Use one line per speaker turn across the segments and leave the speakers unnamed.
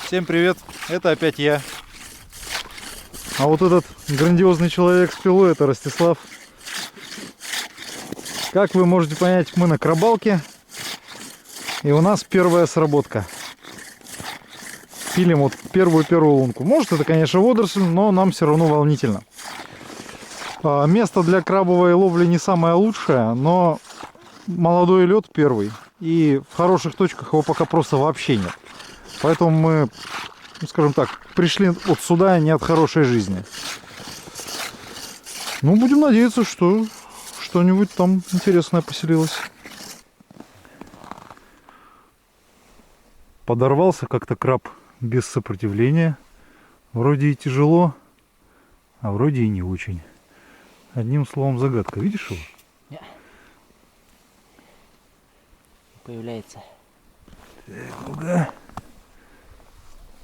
Всем привет, это опять я. А вот этот грандиозный человек с пилой — это Ростислав. Как вы можете понять, мы на крабалке. И у нас первая сработка. Пилим вот первую лунку. Может, это, конечно, водоросль, но нам все равно волнительно. Место для крабовой ловли не самое лучшее, но молодой лед первый. И в хороших точках его пока просто вообще нет. Поэтому мы, скажем так, пришли вот сюда не от хорошей жизни. Ну, будем надеяться, что что-нибудь там интересное поселилось. Подорвался как-то краб без сопротивления. Вроде и тяжело, а вроде и не очень. Одним словом, загадка. Видишь его?
Нет. Появляется.
Так, ну-ка.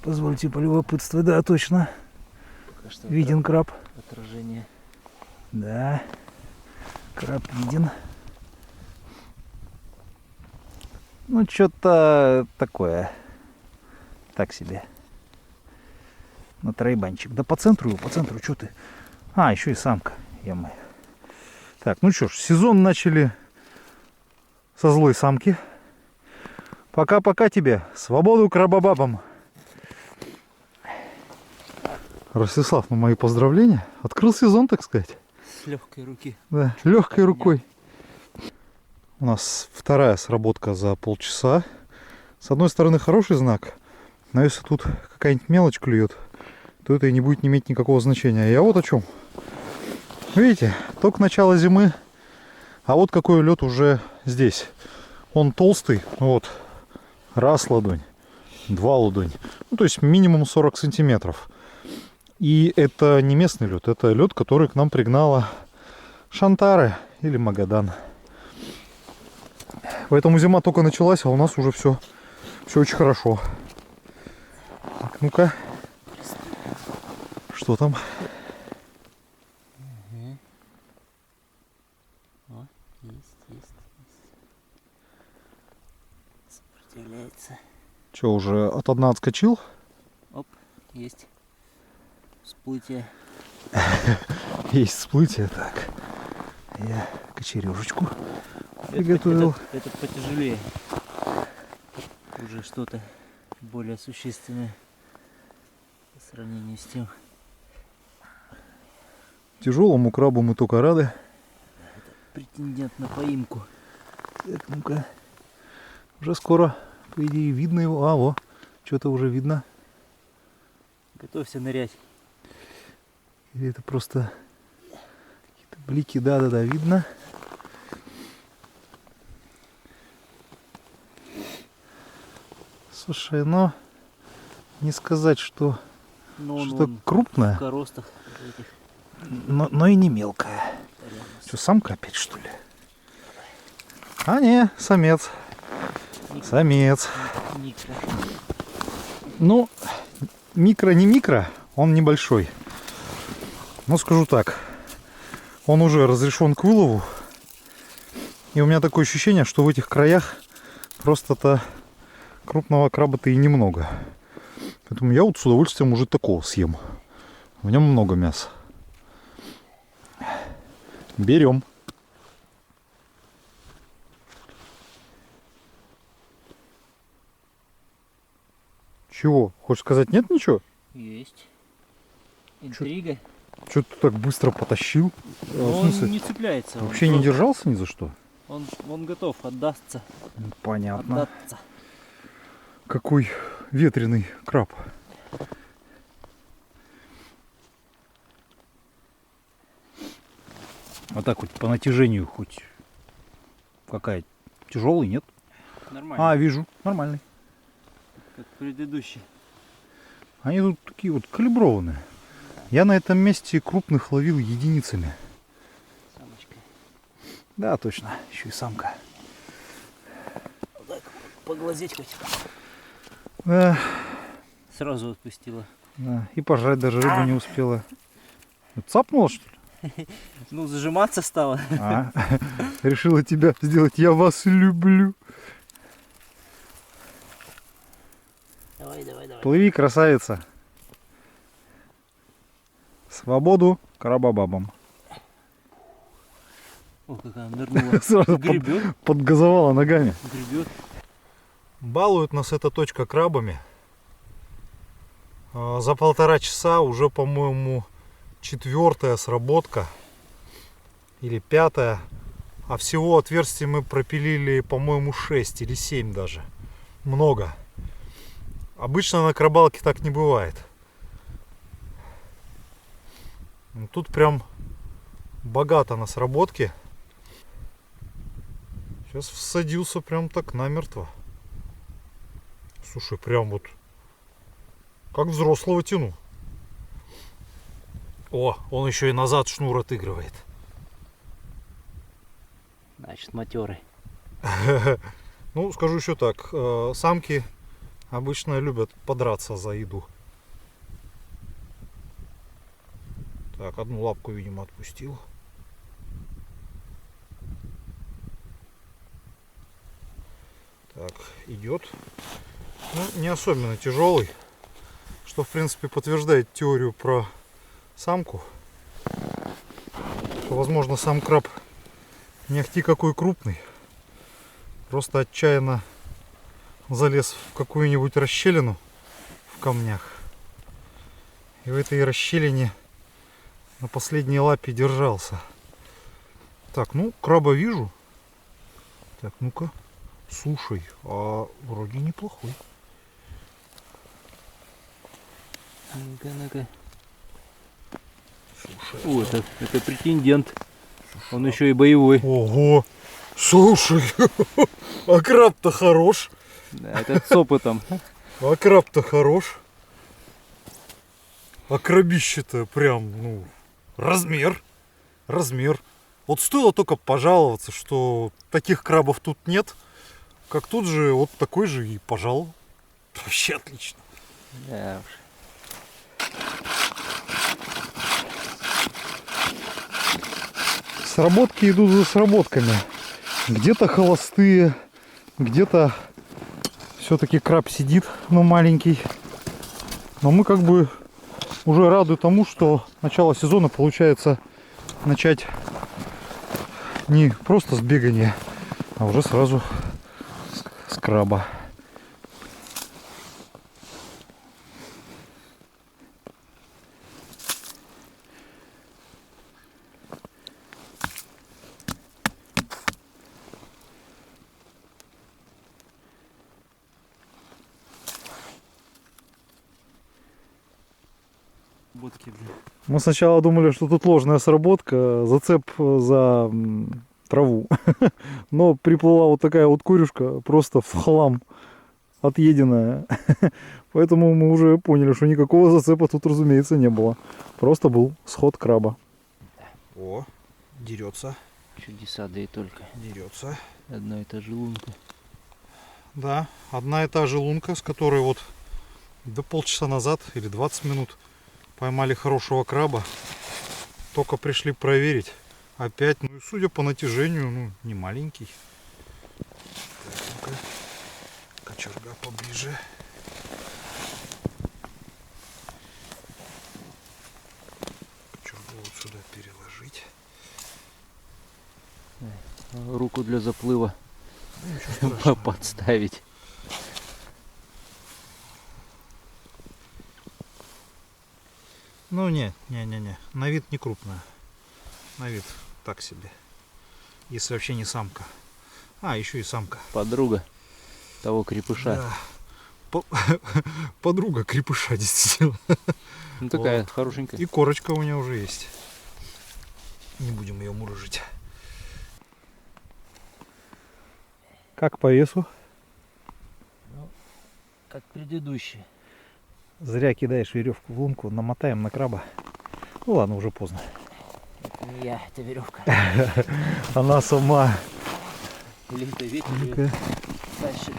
Позвольте полюбопытствовать. Да, точно. Виден краб.
Отражение.
Да. Краб виден. Ну, что-то такое. Так себе. На троебанчик. Да по центру, что ты? А, еще и самка. Ямы. Так, ну что ж, сезон начали со злой самки. Пока-пока тебе. Свободу крабобабам. Ростислав, ну мои поздравления. Открыл сезон, так сказать.
С легкой руки.
Да, легкой рукой. У нас вторая сработка за полчаса. С одной стороны, хороший знак. Но если тут какая-нибудь мелочь клюет, то это и не будет иметь никакого значения. Я вот о чем. Видите, только начало зимы, а вот какой лед уже здесь. Он толстый, вот, раз ладонь, два ладонь. Ну, то есть минимум 40 сантиметров. И это не местный лед, это лед, который к нам пригнала Шантары или Магадан. Поэтому зима только началась, а у нас уже все очень хорошо. Так, ну-ка. Что там?
Угу. О, есть. Сопротивляется.
Че, уже от дна отскочил?
Оп, есть. Всплытие.
Есть всплытие, так. Я кочережечку приготовил.
Этот потяжелее. Уже что-то более существенное по сравнению с тем.
Тяжелому крабу мы только рады.
Претендент на поимку.
Так, ну-ка. Уже скоро, по идее, видно его. А, во, что-то уже видно.
Готовься нырять.
Или это просто какие-то блики? Да, видно. Слушай, но не сказать, что что-то крупное,
в коростах этих.
но и не мелкое. Что, самка опять, что ли? А, не, самец. Самец.
Микро.
Ну, микро не микро, он небольшой. Но скажу так, он уже разрешен к вылову. И у меня такое ощущение, что в этих краях просто-то крупного краба-то и немного. Поэтому я вот с удовольствием уже такого съем. В нем много мяса. Берем. Чего? Хочешь сказать, нет ничего?
Есть. Интрига.
Что ты так быстро потащил?
Но он не цепляется.
Вообще не держался ни за что?
Он готов отдастся.
Понятно.
Отдаться.
Какой ветреный краб. Вот так вот по натяжению хоть какая? Тяжелый, нет?
Нормально.
А, вижу. Нормальный.
Как предыдущий.
Они тут такие вот калиброванные. Я на этом месте крупных ловил единицами.
Самочка.
Да, точно. Еще и самка.
Вот так поглазеть хоть.
Да,
Сразу отпустила.
да. И пожрать даже рыбу не успела. Цапнула, что ли?
Ну, зажиматься стала.
А, решила тебя сделать. Я вас люблю.
Давай. Давай, давай, давай.
Плыви, красавица. Свободу крабобабам.
О, как она нырнула.
Сразу
Гребет,
подгазовала ногами.
гребет.
Балует нас эта точка крабами. За 1,5 часа уже, по-моему, 4-я сработка. Или 5-я. А всего отверстий мы пропилили, по-моему, 6 или 7 даже. Много. Обычно на крабалке так не бывает. Тут прям богато на сработке. Сейчас всадился прям так намертво. Слушай, прям вот как взрослого тяну. О, он еще и назад шнур отыгрывает.
Значит, матерый.
Ну, скажу еще так. Самки обычно любят подраться за еду. Так, одну лапку, видимо, отпустил. Так, идет. Ну, не особенно тяжелый. Что, в принципе, подтверждает теорию про самку. Что, возможно, сам краб не ахти какой крупный. Просто отчаянно залез в какую-нибудь расщелину в камнях. И в этой расщелине на последней лапе держался. Так, ну, краба вижу. Так, ну-ка. Слушай, а вроде неплохой.
Ну-ка, ну-ка.
Слушай.
О, это претендент. Он еще и боевой.
Ого! Слушай, а краб-то хорош.
Да, этот с опытом.
А краб-то хорош. А крабище-то прям, ну, размер. Размер. Вот стоило только пожаловаться, что таких крабов тут нет. Как тут же вот такой же и пожаловал. Вообще отлично.
Да уж.
Сработки идут за сработками. Где-то холостые, где-то все-таки краб сидит, но маленький. Но мы как бы уже рады тому, что начало сезона получается начать не просто с бегания, а уже сразу с краба. Мы сначала думали, что тут ложная сработка, зацеп за траву. Но приплыла вот такая вот курюшка, просто в хлам отъеденная. Поэтому мы уже поняли, что никакого зацепа тут, разумеется, не было. Просто был сход краба. О, дерется.
Чудеса, да и только.
Дерется.
Одна и та же лунка.
Да, одна и та же лунка, с которой вот до полчаса назад или 20 минут поймали хорошего краба. Только пришли проверить. Опять, ну и судя по натяжению, ну не маленький. Так, ну-ка, кочерга поближе. Кочергу вот сюда переложить.
Руку для заплыва
Ничего страшного.
подставить.
Ну не. На вид не крупная. На вид так себе. Если вообще не самка. А, еще и самка.
Подруга того крепыша.
Да. Подруга крепыша, действительно.
Ну такая
Вот.
хорошенькая.
И корочка у меня уже есть. Не будем ее мурыжить. Как по весу?
Как предыдущий.
Зря кидаешь веревку в лунку, намотаем на краба. Ну ладно, уже поздно.
Это не я, это веревка.
Она сама.
Или это ветер
Ну-ка,
её тащит.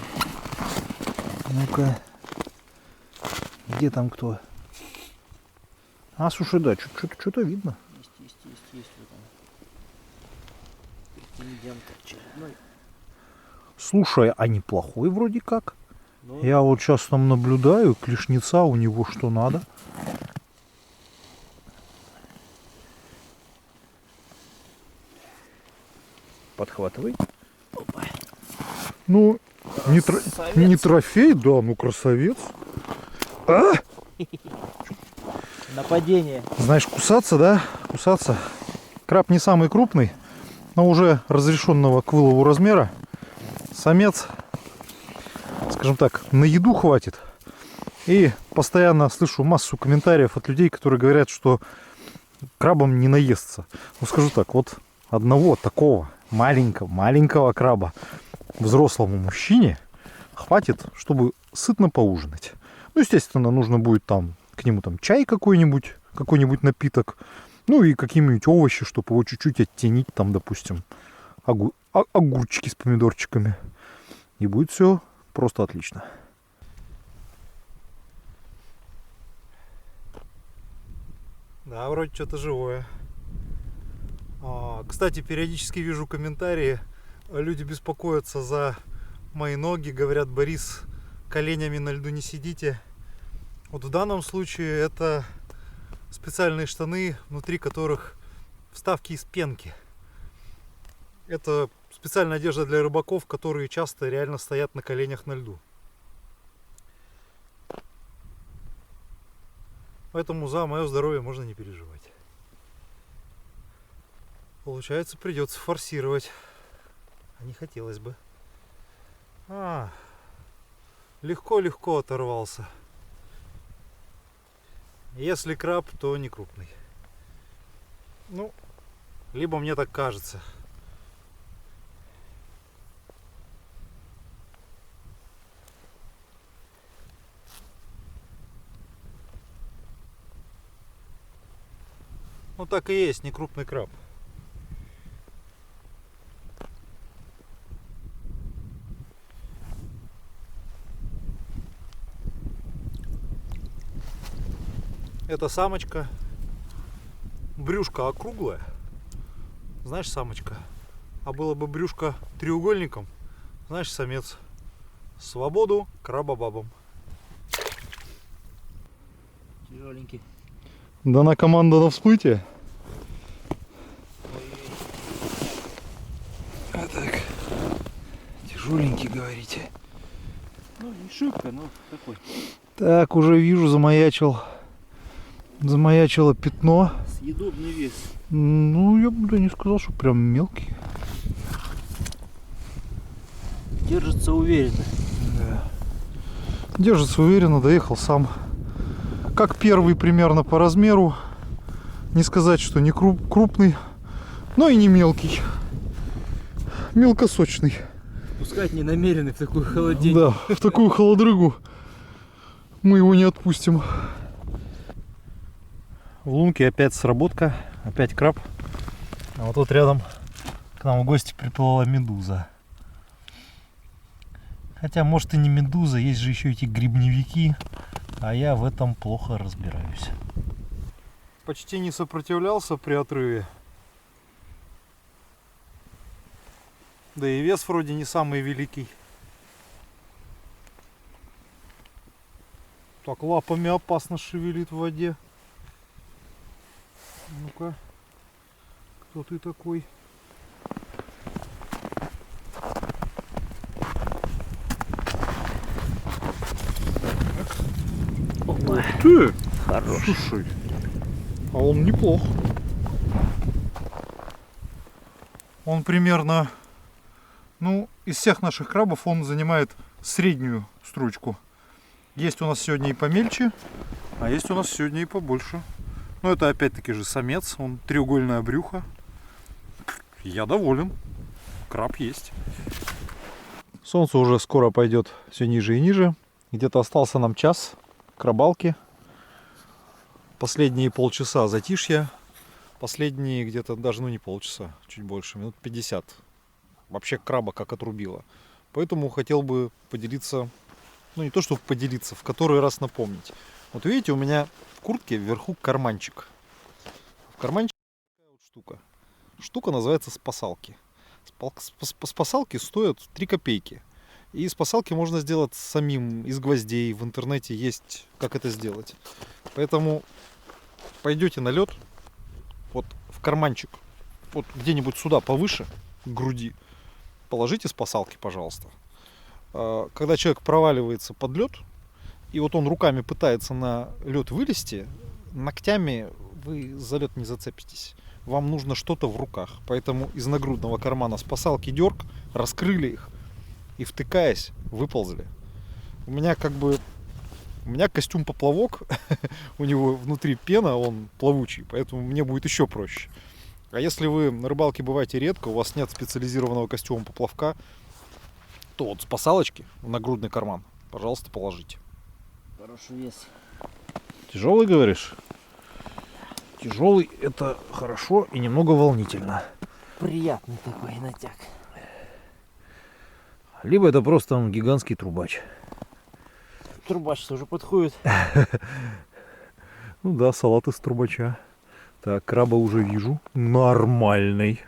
ну-ка. Где там кто? А, слушай, да, что-то видно.
Есть. Вот он. Претендент очередной.
Слушай, а неплохой вроде как.
Ну,
Я вот сейчас там наблюдаю, клешница у него что надо.
подхватывай.
Ну, не,
Красавец.
не трофей, да, ну красавец. А!
Нападение.
Знаешь, кусаться, да? Кусаться. Краб не самый крупный, но уже разрешенного к вылову размера. Самец, скажем так, на еду хватит. И постоянно слышу массу комментариев от людей, которые говорят, что крабом не наестся. Ну, скажу так, вот одного такого маленького краба взрослому мужчине хватит, чтобы сытно поужинать. Ну, естественно, нужно будет там к нему там чай какой-нибудь напиток, ну и какие-нибудь овощи, чтобы его чуть-чуть оттенить, там, допустим, огурчики с помидорчиками. И будет все просто отлично. Да, вроде что-то живое. Кстати, периодически вижу комментарии. Люди беспокоятся за мои ноги. Говорят: Борис, коленями на льду не сидите. Вот в данном случае это специальные штаны, внутри которых вставки из пенки. Это специальная одежда для рыбаков, которые часто реально стоят на коленях на льду. Поэтому за мое здоровье можно не переживать. Получается, придется форсировать. А не хотелось бы. Легко-легко оторвался. Если краб, то не крупный. Ну, либо мне так кажется. Ну так и есть, не крупный краб. Это самочка. Брюшко округлое. Знаешь, самочка. А было бы брюшко треугольником, знаешь, самец. Свободу крабобабам.
Тяжеленький.
Дана команда на всплытие. А так. Тяжеленький, говорите.
Ну, не шибко, но такой.
Так, уже вижу, замаячило пятно.
Съедобный вес.
Ну, я бы не сказал, что прям мелкий.
Держится уверенно.
Да. Держится уверенно, доехал сам. Как первый примерно по размеру. Не сказать, что не крупный, но и не мелкий. Мелкосочный.
Пускать не намерены в такой холодень.
Да, в такую холодрыгу мы его не отпустим. В лунке опять сработка, опять краб. А вот тут рядом к нам в гости приплыла медуза. Хотя, может, и не медуза, есть же еще эти грибневики, а я в этом плохо разбираюсь. Почти не сопротивлялся при отрыве. Да и вес вроде не самый великий. Так, лапами опасно шевелит в воде. Ну-ка, кто ты такой? Ух ты!
Хорош.
Слушай, а он неплох. Он примерно, ну, из всех наших крабов он занимает среднюю стручку. Есть у нас сегодня и помельче, а есть у нас сегодня и побольше. Но это опять-таки же самец, он треугольное брюхо. Я доволен. Краб есть. Солнце уже скоро пойдет все ниже и ниже. Где-то остался нам час к рыбалке. Последние полчаса затишья. Последние где-то даже, ну не полчаса, чуть больше, минут 50. Вообще краба как отрубило. Поэтому хотел бы поделиться, ну не то чтобы поделиться, в который раз напомнить. Вот видите, у меня в куртке вверху карманчик. В карманчике такая вот штука. Штука называется спасалки. Спасалки стоят 3 копейки. И спасалки можно сделать самим, из гвоздей. В интернете есть, как это сделать. Поэтому пойдете на лед, вот в карманчик, вот где-нибудь сюда повыше, к груди, положите спасалки, пожалуйста. Когда человек проваливается под лед, и вот он руками пытается на лед вылезти, ногтями вы за лед не зацепитесь. Вам нужно что-то в руках. Поэтому из нагрудного кармана спасалки дерг, раскрыли их и, втыкаясь, выползли. У меня костюм поплавок, у него внутри пена, он плавучий, поэтому мне будет еще проще. А если вы на рыбалке бываете редко, у вас нет специализированного костюма поплавка, то вот спасалочки в нагрудный карман, пожалуйста, положите.
Хороший вес.
Тяжелый, говоришь? Тяжелый — это хорошо и немного волнительно.
Приятный такой натяг.
Либо это просто он гигантский трубач.
Трубач тоже подходит.
Ну да, салат из трубача. Так, краба уже вижу. Нормальный.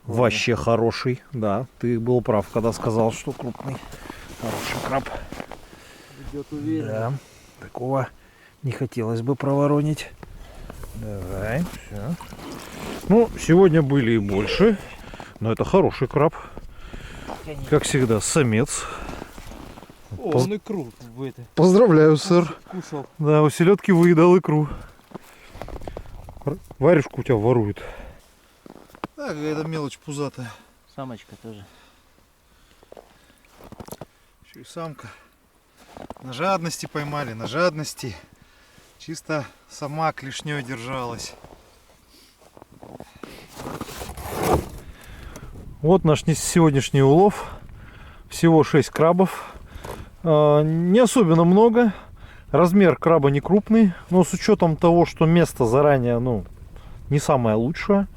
Вообще хороший. Да, ты был прав, когда сказал, что крупный. Хороший краб.
Идет уверенно.
Да, такого не хотелось бы проворонить. Давай, все. Ну, сегодня были и больше. Но это хороший краб.
Конечно.
Как всегда, самец.
О, он икру в это.
Поздравляю, сэр.
Кушал.
Да, у селедки выедал икру. Варежку у тебя ворует. Да, какая-то мелочь пузатая.
Самочка тоже.
Еще и самка. На жадности поймали, на жадности. Чисто сама клешней держалась. Вот наш сегодняшний улов. Всего 6 крабов. Не особенно много. Размер краба не крупный. Но с учетом того, что место заранее не самое лучшее,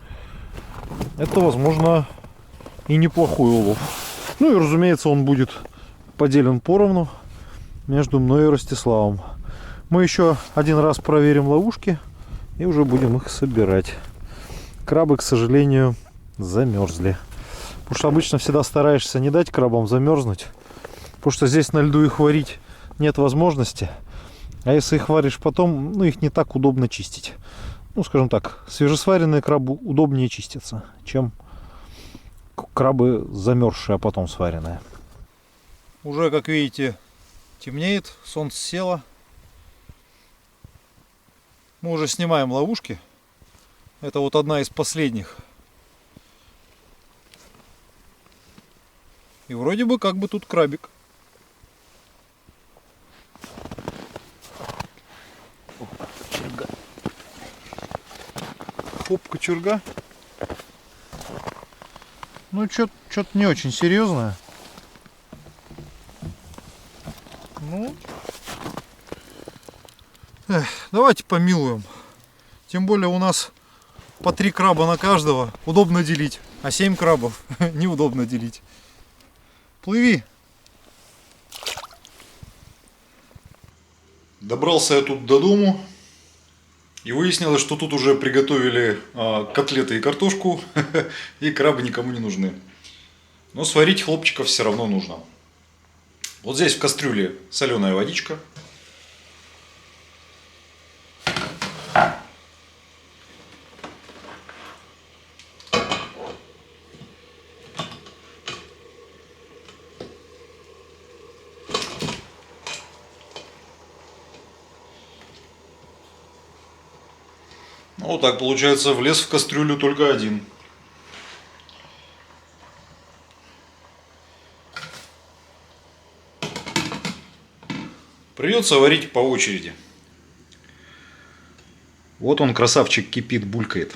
это, возможно, и неплохой улов. Ну и, разумеется, он будет поделен поровну между мной и Ростиславом. Мы еще один раз проверим ловушки и уже будем их собирать. Крабы, к сожалению, замерзли. Потому что обычно всегда стараешься не дать крабам замерзнуть. Потому что здесь на льду их варить нет возможности. А если их варишь потом, их не так удобно чистить. Скажем так, свежесваренные крабы удобнее чистятся, чем крабы замерзшие, а потом сваренные. Уже, как видите, темнеет, солнце село. Мы уже снимаем ловушки. Это вот одна из последних. И вроде бы как бы тут крабик. Хоп, кочерга. Что-то не очень серьезное. Давайте помилуем. Тем более у нас по 3 краба на каждого. Удобно делить. А 7 крабов неудобно делить. Плыви. Добрался я тут до дому. И выяснилось, что тут уже приготовили котлеты и картошку. И крабы никому не нужны. Но сварить хлопчиков все равно нужно. Вот здесь в кастрюле соленая водичка. Вот так получается, влез в кастрюлю только один. Придется варить по очереди. Вот он, красавчик, кипит, булькает.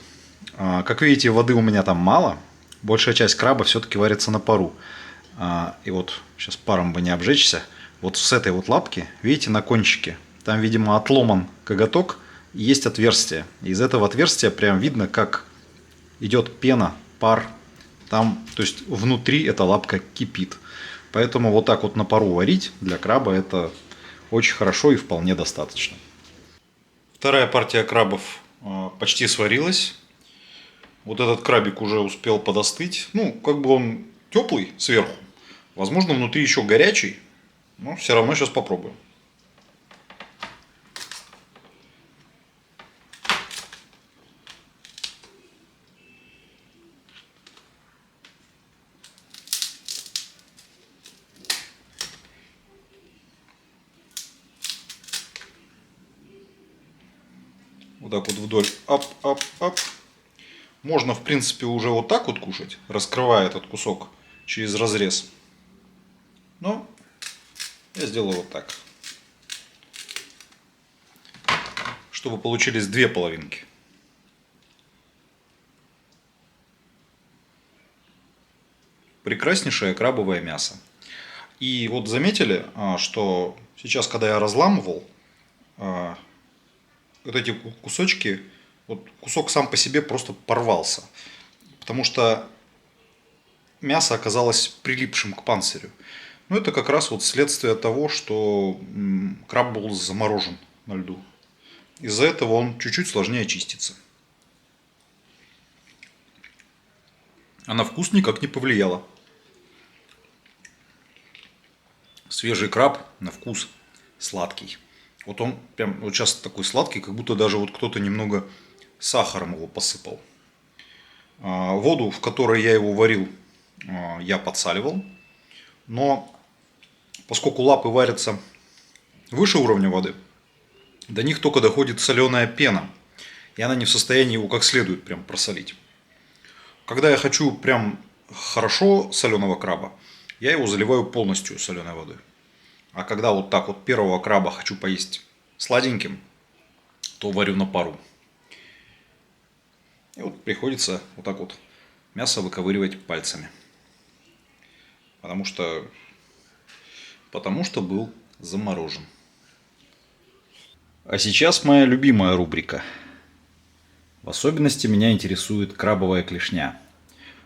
Как видите, воды у меня там мало. Большая часть краба все-таки варится на пару. И вот сейчас паром бы не обжечься. Вот с этой вот лапки, видите, на кончике, там, видимо, отломан коготок. Есть отверстие. Из этого отверстия прям видно, как идет пена, пар. Там, то есть внутри эта лапка кипит. Поэтому вот так вот на пару варить для краба это очень хорошо и вполне достаточно. Вторая партия крабов почти сварилась. Вот этот крабик уже успел подостыть. Как бы он теплый сверху.
Возможно, внутри еще горячий, но все равно сейчас попробуем. Вот так вот вдоль. Ап. Можно, в принципе, уже вот так вот кушать, раскрывая этот кусок через разрез. Но я сделаю вот так. Чтобы получились две половинки. Прекраснейшее крабовое мясо. И вот заметили, что сейчас, когда я разламывал, вот эти кусочки, вот кусок сам по себе просто порвался. Потому что мясо оказалось прилипшим к панцирю. Но это как раз вот следствие того, что краб был заморожен на льду. Из-за этого он чуть-чуть сложнее чистится. А на вкус никак не повлияло. Свежий краб на вкус сладкий. Вот он прям вот сейчас такой сладкий, как будто даже вот кто-то немного сахаром его посыпал. Воду, в которой я его варил, я подсаливал. Но поскольку лапы варятся выше уровня воды, до них только доходит соленая пена. И она не в состоянии его как следует прям просолить. Когда я хочу прям хорошо соленого краба, я его заливаю полностью соленой водой. А когда вот так вот первого краба хочу поесть сладеньким, то варю на пару. И вот приходится вот так вот мясо выковыривать пальцами. Потому что был заморожен. А сейчас моя любимая рубрика. В особенности меня интересует крабовая клешня.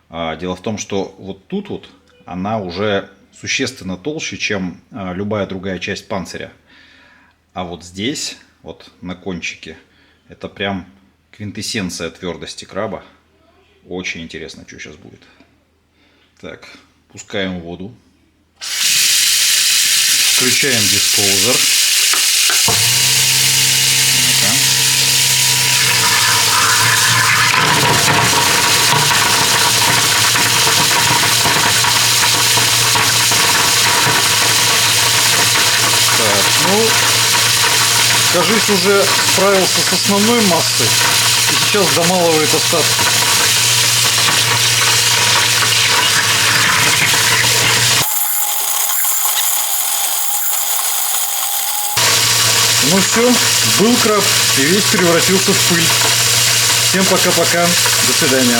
Дело в том, что вот тут вот она уже существенно толще, чем любая другая часть панциря. А вот здесь, вот на кончике, это прям квинтэссенция твердости краба. Очень интересно, что сейчас будет. Так, пускаем воду. Включаем дисползер. Так, ну, кажись, уже справился с основной массой. И сейчас домалывает остатки. Ну все, был краб и весь превратился в пыль. Всем пока-пока, до свидания.